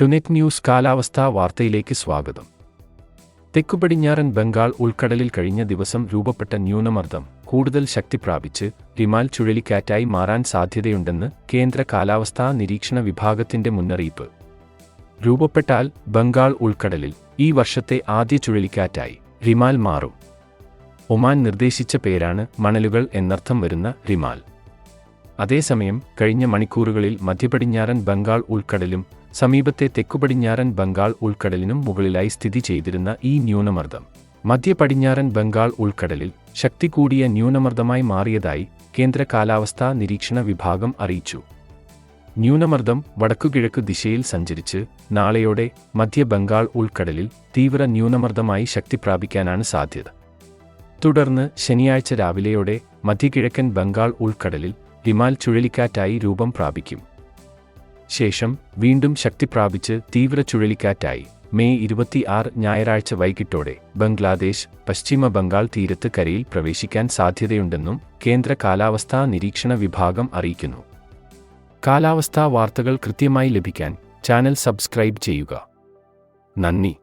ടുനെറ്റ് news കാലാവസ്ഥാ വാർത്തയിലേക്ക് സ്വാഗതം. തെക്കുപടിഞ്ഞാറൻ ബംഗാൾ ഉൾക്കടലിൽ കഴിഞ്ഞ ദിവസം രൂപപ്പെട്ട ന്യൂനമർദ്ദം കൂടുതൽ ശക്തി പ്രാപിച്ച് റിമാൽ ചുഴലിക്കാറ്റായി മാറാൻ സാധ്യതയുണ്ടെന്ന് കേന്ദ്ര കാലാവസ്ഥാ നിരീക്ഷണ വിഭാഗത്തിന്റെ മുന്നറിയിപ്പ്. രൂപപ്പെട്ടാൽ ബംഗാൾ ഉൾക്കടലിൽ ഈ വർഷത്തെ ആദ്യ ചുഴലിക്കാറ്റായി റിമാൽ മാറും. ഒമാൻ നിർദ്ദേശിച്ച പേരാണ് മണലുകൾ എന്നർത്ഥം വരുന്ന റിമാൽ. അതേസമയം കഴിഞ്ഞ മണിക്കൂറുകളിൽ മധ്യപടിഞ്ഞാറൻ ബംഗാൾ ഉൾക്കടലും സമീപത്തെ തെക്കുപടിഞ്ഞാറൻ ബംഗാൾ ഉൾക്കടലിനും മുകളിലായി സ്ഥിതി ചെയ്തിരുന്ന ഈ ന്യൂനമർദ്ദം മധ്യപടിഞ്ഞാറൻ ബംഗാൾ ഉൾക്കടലിൽ ശക്തി കൂടിയ ന്യൂനമർദ്ദമായി മാറിയതായി കേന്ദ്ര കാലാവസ്ഥാ നിരീക്ഷണ വിഭാഗം അറിയിച്ചു. ന്യൂനമർദ്ദം വടക്കുകിഴക്ക് ദിശയിൽ സഞ്ചരിച്ച് നാളെയോടെ മധ്യ ബംഗാൾ ഉൾക്കടലിൽ തീവ്ര ന്യൂനമർദ്ദമായി ശക്തി പ്രാപിക്കാനാണ് സാധ്യത. തുടർന്ന് ശനിയാഴ്ച രാവിലെയോടെ മധ്യകിഴക്കൻ ബംഗാൾ ഉൾക്കടലിൽ റിമാൽ ചുഴലിക്കാറ്റായി രൂപം പ്രാപിക്കും. ശേഷം വീണ്ടും ശക്തി പ്രാപിച്ച് തീവ്ര ചുഴലിക്കാറ്റായി മെയ് 26 ഞായറാഴ്ച വൈകിട്ടോടെ ബംഗ്ലാദേശ് പശ്ചിമ ബംഗാൾ തീരത്ത് കരയിൽ പ്രവേശിക്കാൻ സാധ്യതയുണ്ടെന്നും കേന്ദ്ര കാലാവസ്ഥാ നിരീക്ഷണ വിഭാഗം അറിയിക്കുന്നു. കാലാവസ്ഥാ വാർത്തകൾ കൃത്യമായി ലഭിക്കാൻ ചാനൽ സബ്സ്ക്രൈബ് ചെയ്യുക. നന്ദി.